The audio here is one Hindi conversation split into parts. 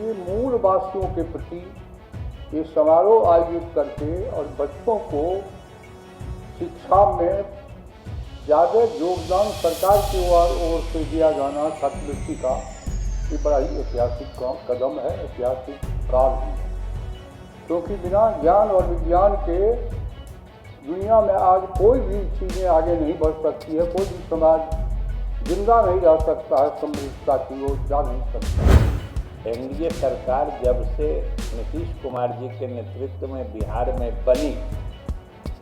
इसलिए मूल वासियों के प्रति ये समारोह आयोजित करके और बच्चों को शिक्षा में ज़्यादा योगदान सरकार की ओर से दिया जाना छात्रवृत्ति का ये बड़ा ही ऐतिहासिक कदम है, ऐतिहासिक काल है। क्योंकि बिना ज्ञान और विज्ञान के दुनिया में आज कोई भी चीज़ें आगे नहीं बढ़ सकती है, कोई भी समाज जिंदा नहीं रह सकता है, समृद्धता की ओर जा नहीं सकता। एनडीए सरकार जब से नीतीश कुमार जी के नेतृत्व में बिहार में बनी,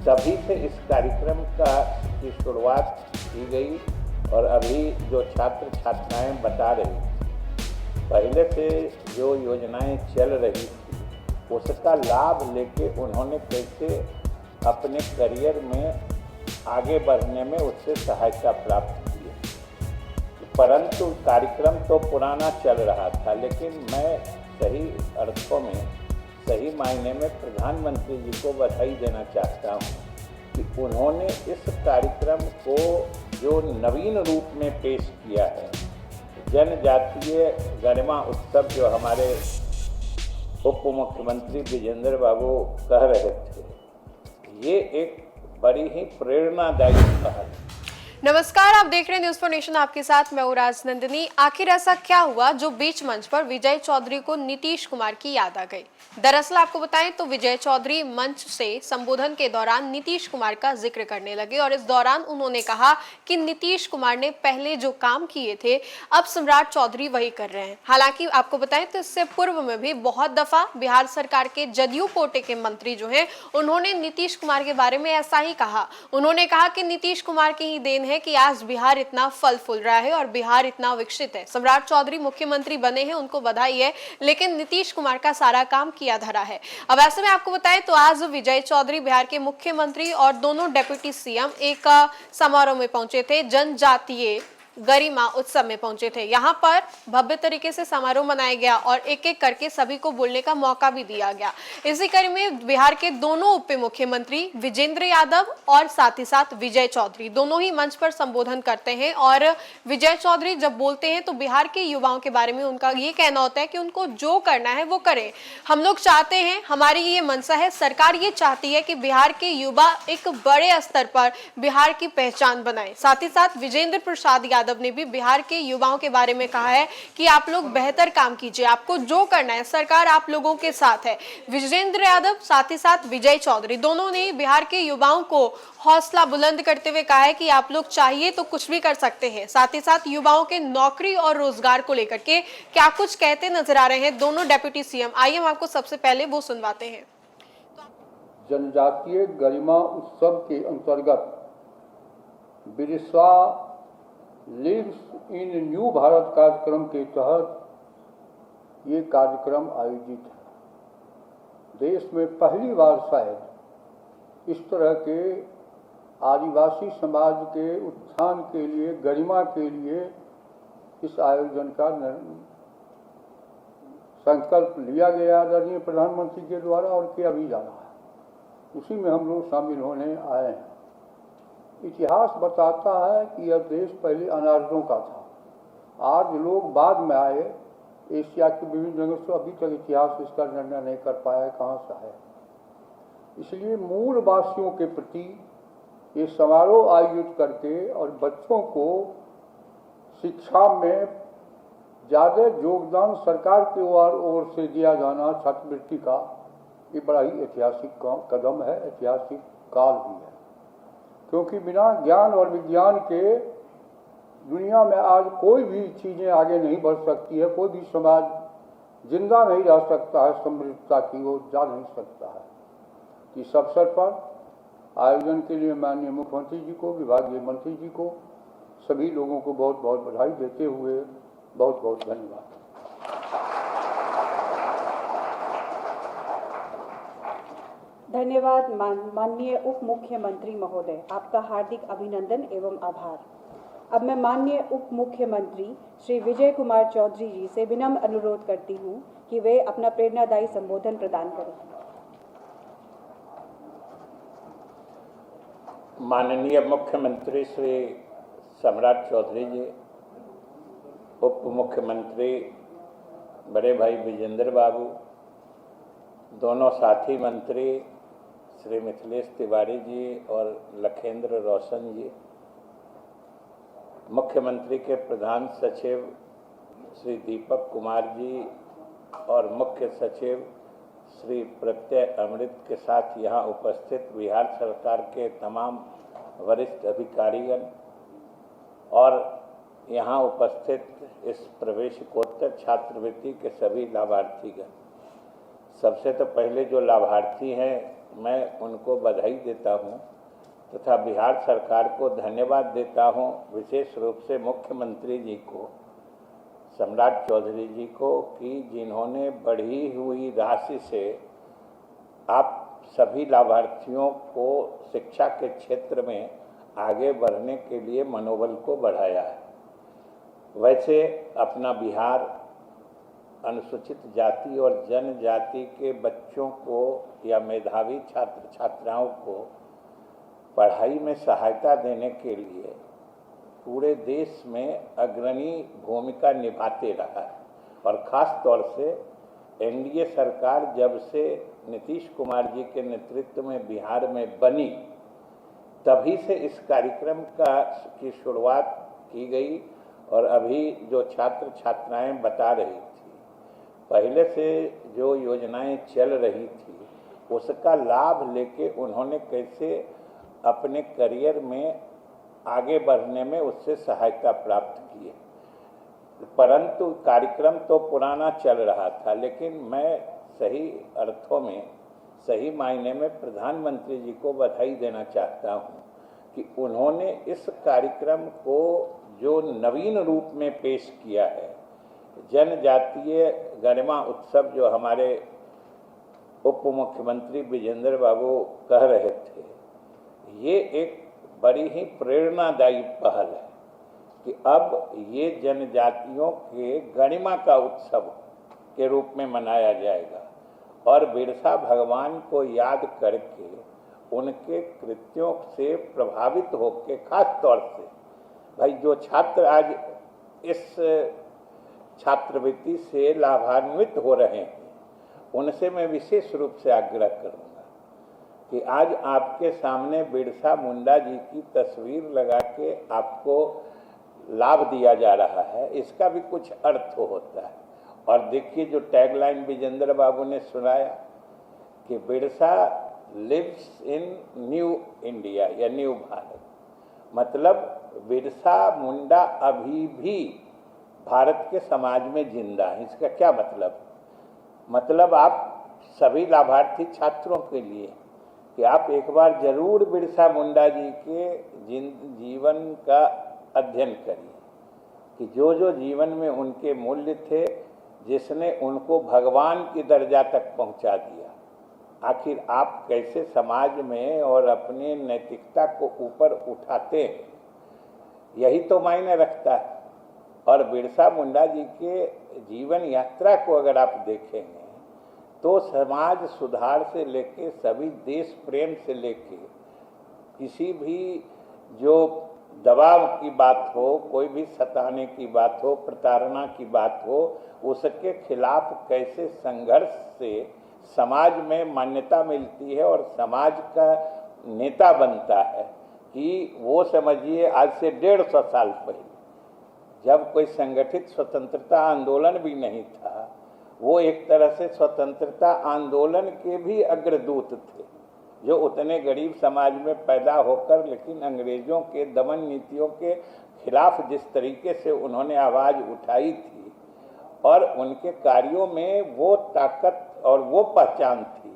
तभी से इस कार्यक्रम की शुरुआत की गई। और अभी जो छात्र छात्राएं बता रही, पहले से जो योजनाएं चल रही थी उसका लाभ लेके उन्होंने कैसे अपने करियर में आगे बढ़ने में उससे सहायता प्राप्त की है। परंतु कार्यक्रम तो पुराना चल रहा था, लेकिन मैं सही अर्थों में, सही मायने में प्रधानमंत्री जी को बधाई देना चाहता हूँ कि उन्होंने इस कार्यक्रम को जो नवीन रूप में पेश किया है, जनजातीय गरिमा उत्सव जो हमारे उप मुख्यमंत्री विजेंद्र बाबू कह रहे थे, ये एक बड़ी ही प्रेरणादायी पहल है। नमस्कार, आप देख रहे हैं न्यूज़ फॉर नेशन, आपके साथ मैं हूं राजनंदिनी। आखिर ऐसा क्या हुआ जो बीच मंच पर विजय चौधरी को नीतीश कुमार की याद आ गई? दरअसल आपको बताएं तो विजय चौधरी मंच से संबोधन के दौरान नीतीश कुमार का जिक्र करने लगे और इस दौरान उन्होंने कहा कि नीतीश कुमार ने पहले जो काम किए थे अब सम्राट चौधरी वही कर रहे हैं। हालांकि आपको बताएं तो इससे पूर्व में भी बहुत दफा बिहार सरकार के जदयू कोटे के मंत्री जो हैं उन्होंने नीतीश कुमार के बारे में ऐसा ही कहा। उन्होंने कहा कि नीतीश कुमार की ही देन है कि आज बिहार इतना फल फूल रहा है और बिहार इतना विकसित है। सम्राट चौधरी मुख्यमंत्री बने हैं, उनको बधाई है, लेकिन नीतीश कुमार का सारा काम किया धरा है। अब ऐसे में आपको बताएं तो आज विजय चौधरी बिहार के मुख्यमंत्री और दोनों डेप्यूटी सीएम एक समारोह में पहुंचे थे, जनजातीय गरिमा उत्सव में पहुंचे थे। यहाँ पर भव्य तरीके से समारोह मनाया गया और एक एक करके सभी को बोलने का मौका भी दिया गया। इसी कड़ी में बिहार के दोनों उप मुख्यमंत्री विजेंद्र यादव और साथ ही साथ विजय चौधरी दोनों ही मंच पर संबोधन करते हैं। और विजय चौधरी जब बोलते हैं तो बिहार के युवाओं के बारे में उनका ये कहना होता है कि उनको जो करना है वो करें। हम लोग चाहते हैं, हमारी ये मंशा है, सरकार ये चाहती है कि बिहार के युवा एक बड़े स्तर पर बिहार की पहचान बनाए। साथ ही साथ विजेंद्र प्रसाद यादव ने भी बिहार के युवाओं के बारे में कहा है कि आप लोग बेहतर काम कीजिए, आपको जो करना है, सरकार आप लोगों के साथ है। विजेंद्र यादव साथ ही साथ विजय चौधरी दोनों ने बिहार के युवाओं को हौसला बुलंद करते हुए कहा है कि आप लोग चाहिए तो कुछ भी कर सकते हैं। साथ ही साथ युवाओं के नौकरी और रोजगार को लेकर के क्या कुछ कहते नजर आ रहे हैं दोनों डेप्यूटी सीएम, आइए हम आपको सबसे पहले वो सुनवाते हैं। जनजातीय गरिमा उत्सव के अंतर्गत Birsa lives in new Bharat कार्यक्रम के तहत ये कार्यक्रम आयोजित है। देश में पहली बार शायद इस तरह के आदिवासी समाज के उत्थान के लिए, गरिमा के लिए इस आयोजन का संकल्प लिया गया आदरणीय प्रधानमंत्री के द्वारा और किया भी जा रहा है। उसी में हम लोग शामिल होने आए हैं। इतिहास बताता है कि यह देश पहले अनार्यों का था, आज लोग बाद में आए। एशिया के विभिन्न जगहों से अभी तक इतिहास इसका निर्णय नहीं कर पाया कहाँ से है। इसलिए मूल वासियों के प्रति ये समारोह आयोजित करके और बच्चों को शिक्षा में ज़्यादा योगदान सरकार की ओर से दिया जाना छात्रवृत्ति का ये बड़ा ही ऐतिहासिक कदम है, ऐतिहासिक काल भी है। क्योंकि बिना ज्ञान और विज्ञान के दुनिया में आज कोई भी चीज़ें आगे नहीं बढ़ सकती है, कोई भी समाज जिंदा नहीं रह सकता है, समृद्धता की ओर जा नहीं सकता है। इस अवसर पर आयोजन के लिए माननीय मुख्यमंत्री जी को, विभागीय मंत्री जी को, सभी लोगों को बहुत बहुत बधाई देते हुए बहुत बहुत धन्यवाद। धन्यवाद माननीय उप मुख्यमंत्री महोदय, आपका हार्दिक अभिनंदन एवं आभार। अब मैं माननीय उप मुख्यमंत्री श्री विजय कुमार चौधरी जी से विनम्र अनुरोध करती हूं कि वे अपना प्रेरणादायी संबोधन प्रदान करें। माननीय मुख्यमंत्री श्री सम्राट चौधरी जी, उप मुख्यमंत्री बड़े भाई विजेंद्र बाबू, दोनों साथी मंत्री श्री मिथिलेश तिवारी जी और लखेंद्र रोशन जी, मुख्यमंत्री के प्रधान सचिव श्री दीपक कुमार जी और मुख्य सचिव श्री प्रत्यय अमृत के साथ यहाँ उपस्थित बिहार सरकार के तमाम वरिष्ठ अधिकारीगण और यहाँ उपस्थित इस प्रवेशिकोत्तर छात्रवृत्ति के सभी लाभार्थीगण, सबसे तो पहले जो लाभार्थी हैं मैं उनको बधाई देता हूँ तथा बिहार सरकार को धन्यवाद देता हूँ, विशेष रूप से मुख्यमंत्री जी को, सम्राट चौधरी जी को, कि जिन्होंने बढ़ी हुई राशि से आप सभी लाभार्थियों को शिक्षा के क्षेत्र में आगे बढ़ने के लिए मनोबल को बढ़ाया है। वैसे अपना बिहार अनुसूचित जाति और जनजाति के बच्चों को या मेधावी छात्र छात्राओं को पढ़ाई में सहायता देने के लिए पूरे देश में अग्रणी भूमिका निभाते रहा है और ख़ास तौर से एनडीए सरकार जब से नीतीश कुमार जी के नेतृत्व में बिहार में बनी, तभी से इस कार्यक्रम की शुरुआत की गई। और अभी जो छात्र छात्राएं बता रही थी, पहले से जो योजनाएं चल रही थी उसका लाभ लेके उन्होंने कैसे अपने करियर में आगे बढ़ने में उससे सहायता प्राप्त की है। परंतु कार्यक्रम तो पुराना चल रहा था, लेकिन मैं सही अर्थों में, सही मायने में प्रधानमंत्री जी को बधाई देना चाहता हूं कि उन्होंने इस कार्यक्रम को जो नवीन रूप में पेश किया है, जनजातीय गरिमा उत्सव जो हमारे उप मुख्यमंत्री विजेंद्र बाबू कह रहे थे, ये एक बड़ी ही प्रेरणादायी पहल है कि अब ये जनजातियों के गरिमा का उत्सव के रूप में मनाया जाएगा और बिरसा भगवान को याद करके उनके कृत्यों से प्रभावित होकर, खास तौर से भाई जो छात्र आज इस छात्रवृत्ति से लाभान्वित हो रहे हैं, उनसे मैं विशेष रूप से आग्रह करूंगा कि आज आपके सामने बिरसा मुंडा जी की तस्वीर लगा के आपको लाभ दिया जा रहा है, इसका भी कुछ अर्थ होता है। और देखिए जो टैगलाइन विजेंद्र बाबू ने सुनाया कि Birsa lives in new India या न्यू भारत, मतलब बिरसा मुंडा अभी भी भारत के समाज में जिंदा है। इसका क्या मतलब आप सभी लाभार्थी छात्रों के लिए कि आप एक बार जरूर बिरसा मुंडा जी के जीवन का अध्ययन करिए कि जो जो जीवन में उनके मूल्य थे, जिसने उनको भगवान की दर्जा तक पहुंचा दिया, आखिर आप कैसे समाज में और अपने नैतिकता को ऊपर उठाते हैं, यही तो मायने रखता है। और बिरसा मुंडा जी के जीवन यात्रा को अगर आप देखेंगे तो समाज सुधार से लेके सभी देश प्रेम से लेके किसी भी जो दबाव की बात हो, कोई भी सताने की बात हो, प्रताड़ना की बात हो, उसके खिलाफ कैसे संघर्ष से समाज में मान्यता मिलती है और समाज का नेता बनता है, कि वो समझिए आज से 150 साल पहले जब कोई संगठित स्वतंत्रता आंदोलन भी नहीं था, वो एक तरह से स्वतंत्रता आंदोलन के भी अग्रदूत थे, जो उतने गरीब समाज में पैदा होकर लेकिन अंग्रेजों के दमन नीतियों के खिलाफ जिस तरीके से उन्होंने आवाज़ उठाई थी और उनके कार्यों में वो ताकत और वो पहचान थी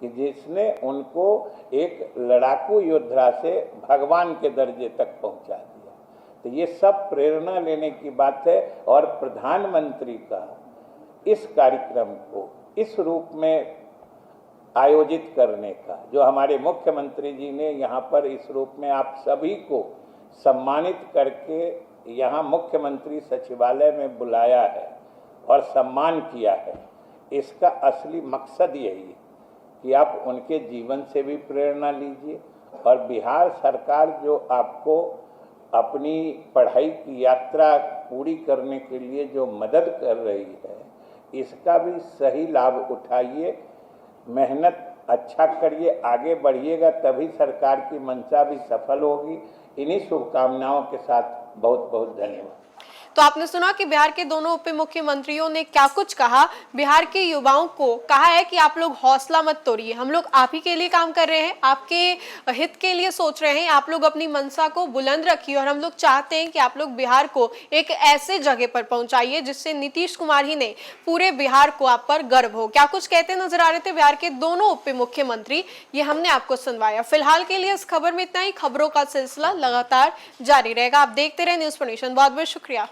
कि जिसने उनको एक लड़ाकू योद्धा से भगवान के दर्जे तक पहुंचा दिया। तो ये सब प्रेरणा लेने की बात है। और प्रधानमंत्री का इस कार्यक्रम को इस रूप में आयोजित करने का, जो हमारे मुख्यमंत्री जी ने यहाँ पर इस रूप में आप सभी को सम्मानित करके यहाँ मुख्यमंत्री सचिवालय में बुलाया है और सम्मान किया है, इसका असली मकसद यही है कि आप उनके जीवन से भी प्रेरणा लीजिए और बिहार सरकार जो आपको अपनी पढ़ाई की यात्रा पूरी करने के लिए जो मदद कर रही है, इसका भी सही लाभ उठाइए, मेहनत अच्छा करिए, आगे बढ़िएगा, तभी सरकार की मंशा भी सफल होगी। इन्हीं शुभकामनाओं के साथ बहुत बहुत धन्यवाद। तो आपने सुना कि बिहार के दोनों उप मुख्यमंत्रियों ने क्या कुछ कहा। बिहार के युवाओं को कहा है कि आप लोग हौसला मत तोड़िए, हम लोग आप ही के लिए काम कर रहे हैं, आपके हित के लिए सोच रहे हैं, आप लोग अपनी मंशा को बुलंद रखिए और हम लोग चाहते हैं कि आप लोग बिहार को एक ऐसे जगह पर पहुंचाइए जिससे नीतीश कुमार ही नहीं पूरे बिहार को आप पर गर्व हो। क्या कुछ कहते नजर आ रहे थे बिहार के दोनों उप मुख्यमंत्री, ये हमने आपको सुनवाया। फिलहाल के लिए इस खबर में इतना ही। खबरों का सिलसिला लगातार जारी रहेगा। आप देखते रहे न्यूज़ फॉर नेशन। बहुत बहुत शुक्रिया।